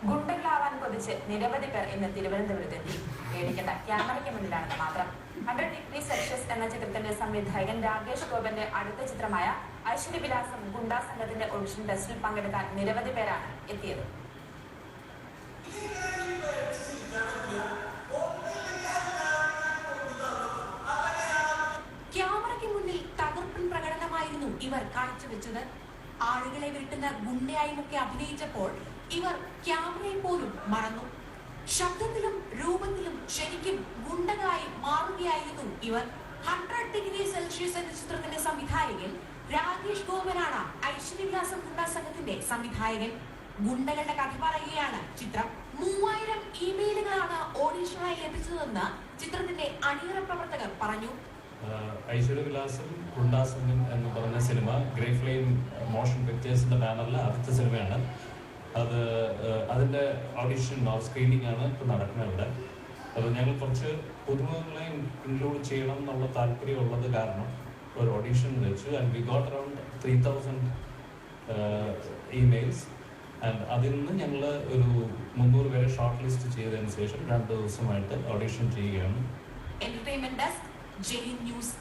ഗുണ്ടകളാവാൻ കൊതിച്ച് നിരവധി പേർ ഇന്ന് തിരുവനന്തപുരത്തെത്തി. പേടിക്കേണ്ട, ക്യാമറയ്ക്ക് മുന്നിലാണെന്ന് മാത്രം. 100 ഡിഗ്രി സെൽഷ്യസ് എന്ന ചിത്രത്തിന്റെ സംവിധായകൻ രാകേഷ് ഗോപന്റെ അടുത്ത ചിത്രമായ ഐശ്വര്യവിലാസം ഗുണ്ടാ സംഘത്തിന്റെ ഓഡിഷൻ ടെസ്റ്റിൽ പങ്കെടുക്കാൻ നിരവധി പേരാണ് എത്തിയത്. ക്യാമറയ്ക്ക് മുന്നിൽ തകർപ്പൻ പ്രകടനമായിരുന്നു ഇവർ കാഴ്ചവെച്ചത്. ആളുകളെ വീട്ടുന്ന ഗുണ്ടയായുമൊക്കെ അഭിനയിച്ചപ്പോൾ ഇവർ ക്യാമറയെ പോലും മറന്നു. ശബ്ദത്തിലും രൂപത്തിലും ശരിക്കും ഗുണ്ടകളായി മാറുകയായിരുന്നു ഇവർ. 100 ഡിഗ്രി സെൽഷ്യസ് എന്ന ചിത്രത്തിന്റെ സംവിധായകൻ രാകേഷ് ഗോപനാണ് ഐശ്വര്യവിലാസം ഗുണ്ടാ സംഘത്തിന്റെ സംവിധായകൻ. ഗുണ്ടകളുടെ കഥ പറയുകയാണ് ചിത്രം. 3000 ഇമെയിലുകളാണ് ഓഡീഷനായി ലഭിച്ചതെന്ന് ചിത്രത്തിന്റെ അണിയറ പ്രവർത്തകർ പറഞ്ഞു. ഐശ്വര്യവിലാസം ഗുണ്ടാ സംഘം എന്ന് പറഞ്ഞ സിനിമ ഗ്രേ ഫ്ലെയിം മോഷൻ പിക്ചേഴ്സിന്റെ ബാനറിലെ അടുത്ത സിനിമയാണ്. അതിൻ്റെ ഓഡിഷൻ സ്ക്രീനിങ് ആണ് ഇപ്പോൾ നടക്കുന്നത് ഇവിടെ. അപ്പോൾ ഞങ്ങൾ കുറച്ച് പുതുമുഖങ്ങളെ ഇൻക്ലൂഡ് ചെയ്യണം എന്നുള്ള താല്പര്യമുള്ളത് കാരണം ഒരു ഓഡിഷൻ വെച്ചു. And we got around 3000 emails. And അതിൽ നിന്ന് ഞങ്ങൾ ഒരു 300 പേരെ ഷോർട്ട് ലിസ്റ്റ് ചെയ്തതിന് ശേഷം 2 ദിവസമായിട്ട് ഓഡിഷൻ ചെയ്യുകയാണ്. Entertainment desk, Jain news.